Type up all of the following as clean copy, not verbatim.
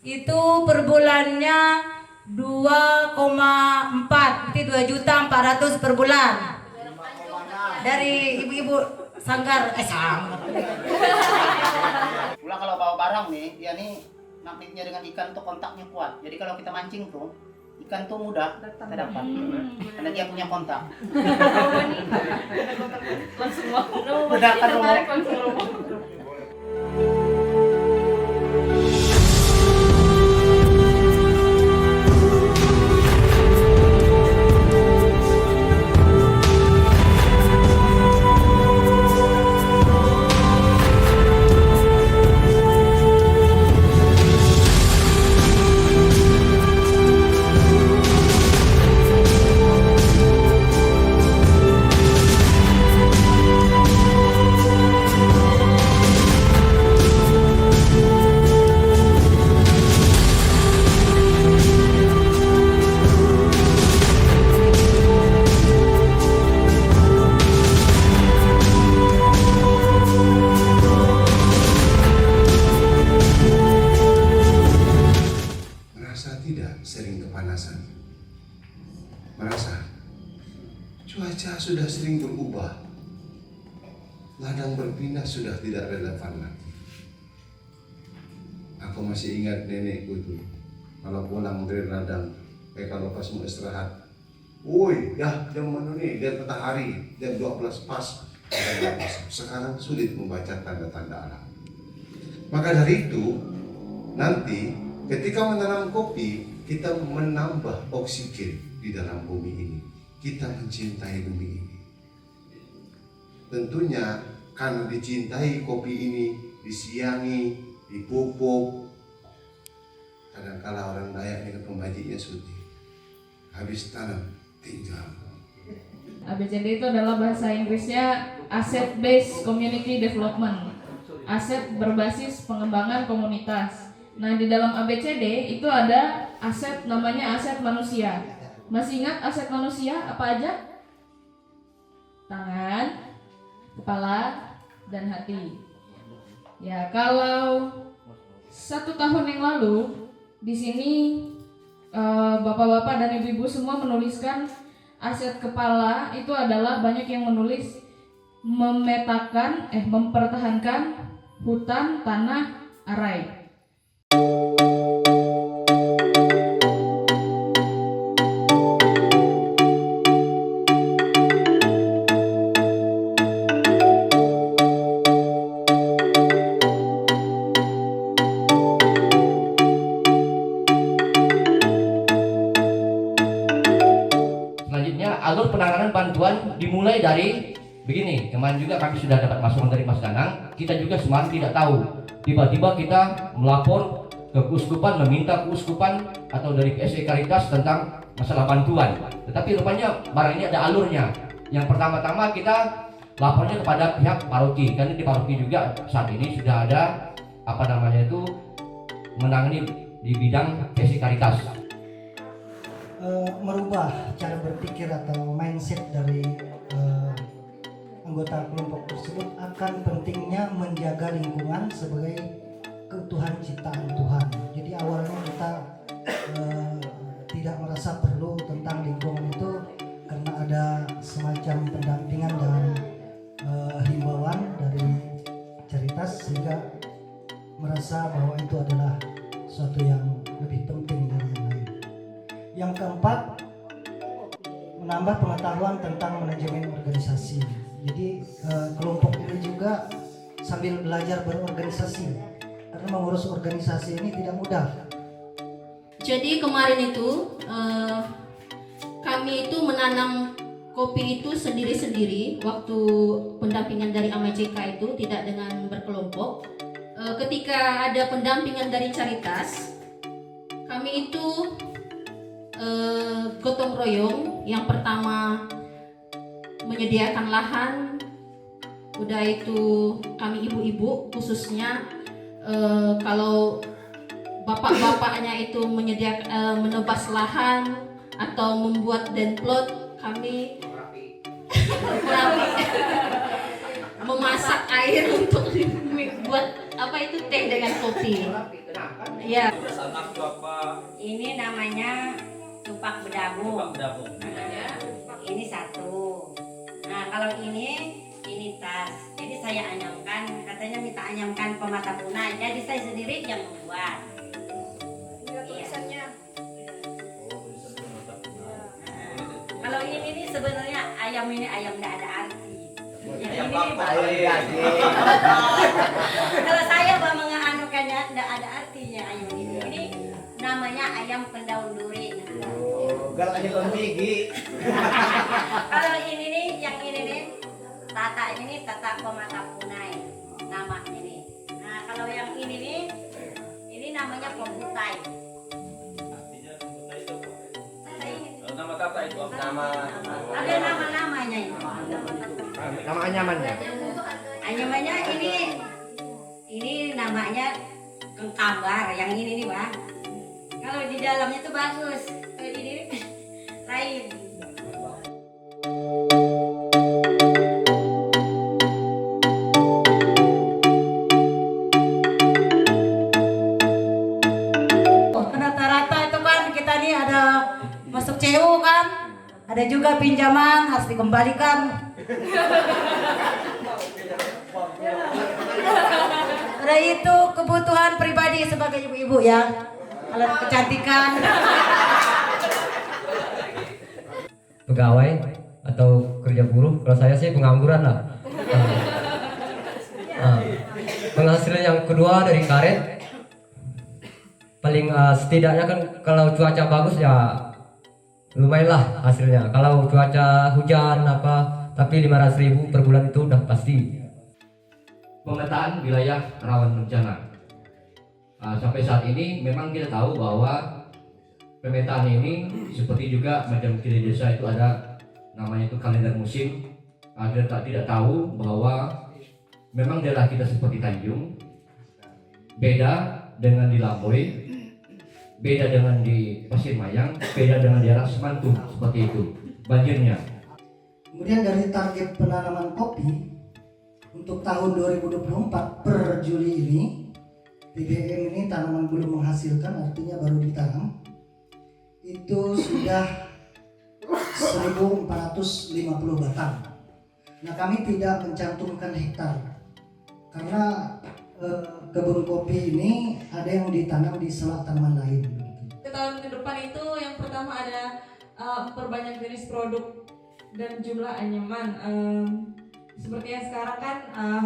Itu per bulannya 2,4, itu 2.400.000 per bulan. Dari ibu-ibu sanggar, Pula kalau bawa barang nih, ya nih magnetnya dengan ikan tuh kontaknya kuat. Jadi kalau kita mancing tuh, ikan tuh mudah kita dapat. Karena dia punya kontak. Langsung mau. Udah kan Tarik langsung rumah. Sering kepanasan, merasa cuaca sudah sering berubah, ladang berpindah sudah tidak relevan lagi. Aku masih ingat nenekku itu, kalau pulang dari ladang, kalau pas mau istirahat, woi, ya jam mana nih, lihat matahari, jam 12 pas. Sekarang sulit membaca tanda-tanda alam. Maka dari itu, nanti ketika menanam kopi, kita menambah oksigen di dalam bumi ini. Kita mencintai bumi ini. Tentunya karena dicintai kopi ini, disiangi, dipupuk. Kadang-kala orang Dayak dengan pembajiknya suti. Habis tanam, tinggal. ABCD itu adalah bahasa Inggrisnya Asset Based Community Development. Aset berbasis pengembangan komunitas. Nah, di dalam ABCD itu ada aset namanya aset manusia. Masih ingat aset manusia apa aja? Tangan, kepala, dan hati. Ya, kalau 1 tahun yang lalu di sini bapak-bapak dan ibu-ibu semua menuliskan aset kepala itu adalah banyak yang menulis mempertahankan hutan, tanah, arai. Alur penanganan bantuan dimulai dari begini. Kemarin juga kami sudah dapat masukan dari Mas Danang. Kita juga semalam tidak tahu. Tiba-tiba kita melapor ke keuskupan, meminta keuskupan atau dari PSI Caritas tentang masalah bantuan. Tetapi rupanya barang ini ada alurnya. Yang pertama-tama kita lapornya kepada pihak paroki. Karena di paroki juga saat ini sudah ada menangani di bidang PSI Caritas. Merubah cara berpikir atau mindset dari anggota kelompok tersebut akan pentingnya menjaga lingkungan sebagai keutuhan ciptaan Tuhan. Jadi awalnya kita tidak merasa perlu tentang lingkungan itu karena ada semacam pendampingan dan himbauan dari Caritas, sehingga merasa bahwa itu adalah sesuatu yang lebih penting dari yang lain. Yang keempat, menambah pengetahuan tentang manajemen organisasi. Jadi kelompok ini juga sambil belajar berorganisasi, karena mengurus organisasi ini tidak mudah. Jadi kemarin itu kami itu menanam kopi itu sendiri-sendiri waktu pendampingan dari AMJK itu, tidak dengan berkelompok. Ketika ada pendampingan dari Caritas, kami itu gotong royong. Yang pertama menyediakan lahan, udah itu kami ibu-ibu khususnya kalau bapak-bapaknya itu menyediakan menebas lahan atau membuat denplot, kami memasak air untuk buat teh dengan kopi. Iya. Anak itu apa? Ini namanya tupak bedabung. Pak Bedabung. Ini satu. Nah, kalau ini tas. Jadi saya anyamkan, katanya minta anyamkan pemata punai. Jadi saya sendiri yang membuat. Iya. Kalau ini sebenarnya ayam ini ayam tidak ada arti. Yang Ayam ini bakar. kalau saya mau menganukannya tidak ada artinya ayam ini. Ini namanya ayam pendaun duri. Galak aja bang gigi. Kalau ini nih, yang ini nih, tata ini tata pemata punai, nama ini. Nah kalau yang ini nih, ini namanya pembutai. Artinya pembutai itu apa? Tata ini. Nama tata itu apa? Ada nama-namanya ini. Nama anyamannya. Anyamannya ini namanya kengkabar. Yang ini nih bang. Kalau di dalamnya tuh bagus. Kalau di ini lain. Rata-rata itu kan kita nih ada masuk CU kan, ada juga pinjaman harus dikembalikan. Ada itu kebutuhan pribadi sebagai ibu-ibu ya, alat kecantikan. Pegawai atau kerja buruh, kalau saya sih pengangguran lah. Penghasilan yang kedua dari karet, paling setidaknya kan kalau cuaca bagus ya lumayan lah hasilnya. Kalau cuaca hujan apa, tapi 500.000 per bulan itu udah pasti. Pemetaan wilayah rawan bencana. Sampai saat ini memang kita tahu bahwa pemetaan ini seperti juga macam di desa itu ada namanya itu kalender musim. Kita tidak tahu bahwa memang daerah kita seperti Tanjung beda dengan di Lampoi, beda dengan di Pasir Mayang, beda dengan daerah Semantung, seperti itu banjirnya. Kemudian dari target penanaman kopi untuk tahun 2024 per Juli ini, TBM ini tanaman belum menghasilkan, artinya baru ditanam, itu sudah 1.450 batang. Nah kami tidak mencantumkan hektar karena kebun kopi ini ada yang ditanam di sela tanaman lain. Ke tahun ke depan itu yang pertama ada memperbanyak jenis produk dan jumlah anyaman. Seperti yang sekarang kan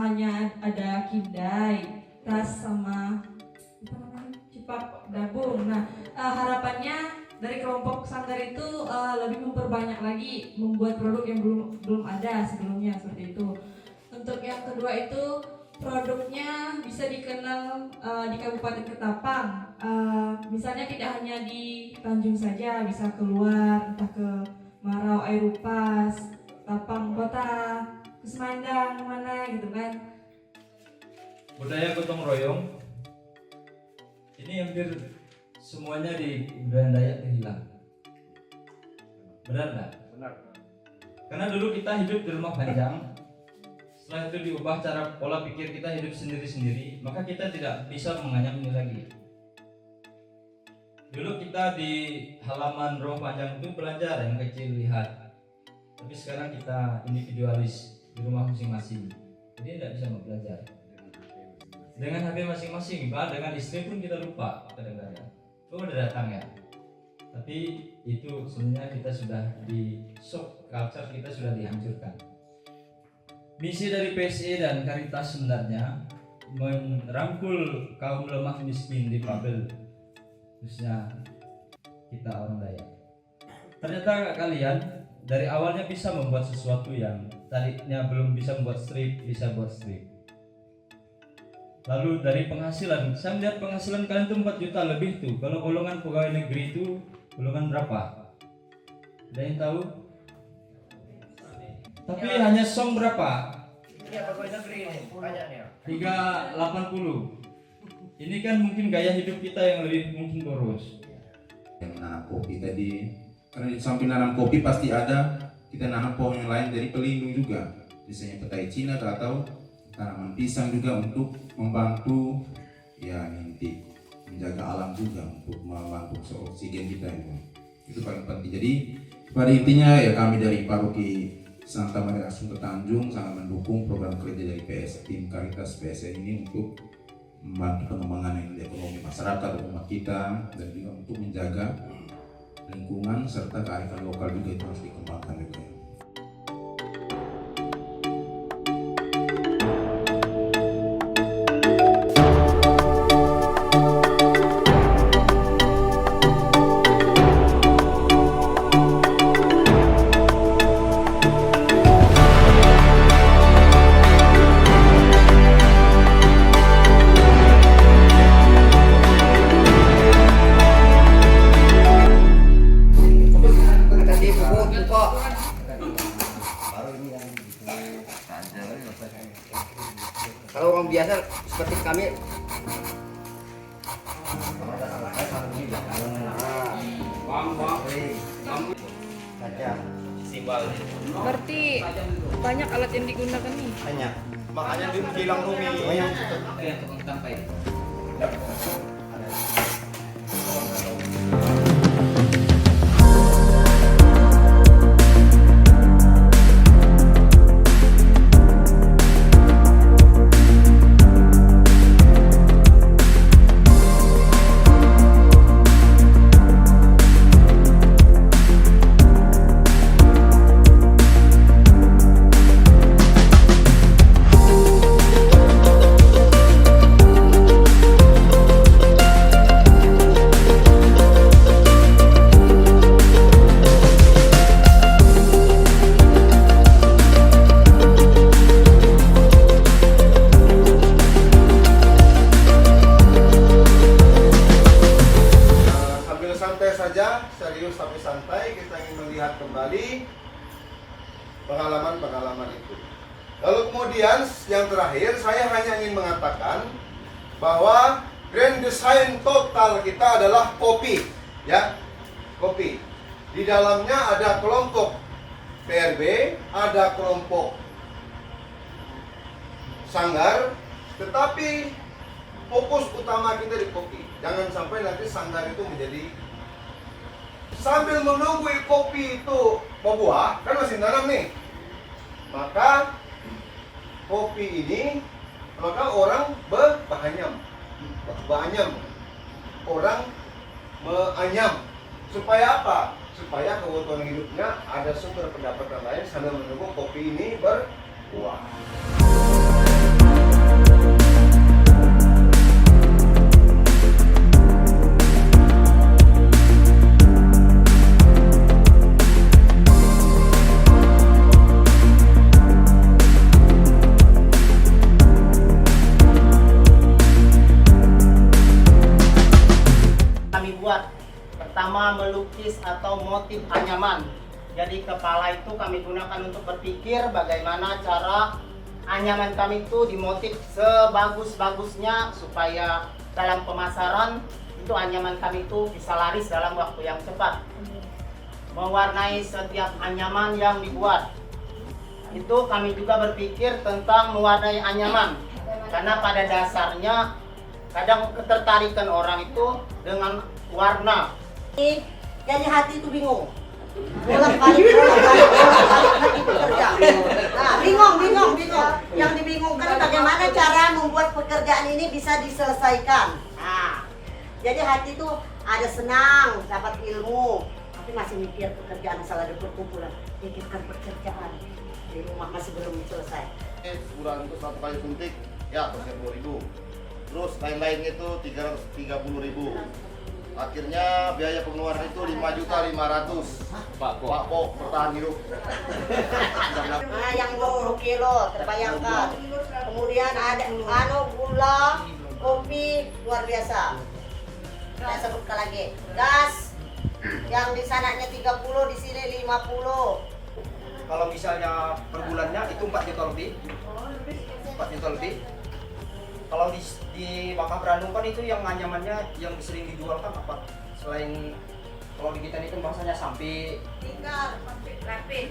hanya ada kindai, tas sama apa namanya, cipak dabung. Nah harapannya dari kelompok sanggar itu lebih memperbanyak lagi membuat produk yang belum ada sebelumnya seperti itu. Untuk yang kedua itu produknya bisa dikenal di Kabupaten Ketapang. Misalnya tidak hanya di Tanjung saja, bisa keluar entah ke Marau, Airupas, Tapang Kota, ke Semandang, mana gitu kan. Budaya gotong royong ini hampir semuanya di budaya Dayak hilang. Benar nggak? Benar. Karena dulu kita hidup di rumah panjang, setelah itu diubah cara pola pikir kita hidup sendiri-sendiri, maka kita tidak bisa menganyam ini lagi. Dulu kita di halaman rumah panjang itu belajar yang kecil lihat, tapi sekarang kita individualis di rumah masing-masing, jadi tidak bisa belajar dengan HP masing-masing. Bahkan dengan istri pun kita lupa kadang-kadang. Udah datang ya, tapi itu sebenarnya kita sudah di shock culture, kita sudah dihancurkan. Misi dari PSE dan Caritas sebenarnya merangkul kaum lemah miskin difabel, khususnya kita orang Dayak. Ternyata kalian dari awalnya bisa membuat sesuatu yang tadinya belum bisa membuat strip, bisa buat strip. Lalu dari penghasilan, saya melihat penghasilan kalian itu 4 juta lebih tuh. Kalau golongan pegawai negeri itu golongan berapa? Ada yang tahu? Tapi hanya song berapa? Ini pegawai negeri ini, banyaknya. 380. Ini kan mungkin gaya hidup kita yang lebih mungkin boros. Yang nanam kopi tadi, karena di samping nanam kopi pasti ada kita nanam pohon yang lain dari pelindung juga. Biasanya petai Cina atau tanaman pisang juga untuk membantu ya menjaga alam juga untuk membantu oksigen kita itu paling penting. Jadi pada intinya ya kami dari Paroki Santa Maria Assunta Tanjung sangat mendukung program kerja dari tim Caritas PSN ini untuk membantu pengembangan ekonomi masyarakat umat kita dan juga untuk menjaga lingkungan serta kearifan lokal juga itu harus dikembangkan juga. Kalau orang biasa seperti kami Berarti banyak alat yang digunakan nih. banyak. Makanya dibilang Rumi. Banyak. Serius tapi santai, kita ingin melihat kembali pengalaman-pengalaman itu. Lalu kemudian yang terakhir saya hanya ingin mengatakan bahwa grand design total kita adalah kopi, ya, kopi. Di dalamnya ada kelompok PRB, ada kelompok sanggar, tetapi fokus utama kita di kopi. Jangan sampai nanti sanggar itu menjadi sambil menunggu kopi itu berbuah, kan masih tanam nih. Maka kopi ini, maka orang beranyam, orang menganyam. Supaya apa? Supaya kebutuhan hidupnya ada sumber pendapatan lain sambil menunggu kopi ini berbuah. Pertama, melukis atau motif anyaman. Jadi kepala itu kami gunakan untuk berpikir bagaimana cara anyaman kami itu dimotif sebagus-bagusnya supaya dalam pemasaran itu anyaman kami itu bisa laris dalam waktu yang cepat. Mewarnai setiap anyaman yang dibuat. Itu kami juga berpikir tentang mewarnai anyaman. Karena pada dasarnya kadang ketertarikan orang itu dengan warna. Jadi hati itu bingung. Bolak-balik itu kerja. Nah, bingung. Yang dibingungkan bagaimana cara membuat pekerjaan ini bisa diselesaikan. Nah, jadi hati itu ada senang, dapat ilmu, tapi masih mikir pekerjaan asal ada perkumpulan. Pikirkan pekerjaan di rumah masih belum selesai. Ukuran untuk satu kali suntik ya 10.000. Terus lain-lainnya itu 330.000. Akhirnya biaya pengeluaran itu 5.500.000. Pak Pok bertahan hidup. Nah, yang 20 kilo terbayangkan. Kemudian ada gula, kopi luar biasa. Saya sebutkan lagi. Gas yang di sananya 30, di sini 50. Kalau misalnya per bulannya itu 4 juta lebih. 4 juta lebih. Kalau di Bangka Berandung kan itu yang anyamannya yang sering dijual kan apa? Selain kalau di kita itu bahasanya sampi. Tikar, lampit.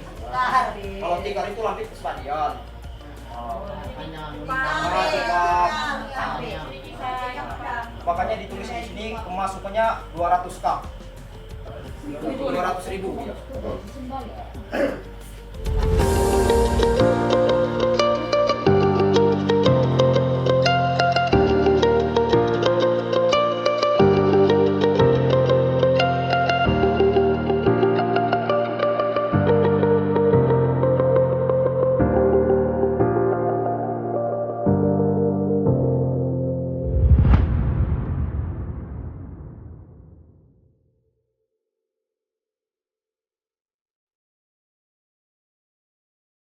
Kalau tikar itu lampit kesepadian. Lampit. makanya ditulis di sini pemasukannya 200k. 200.000.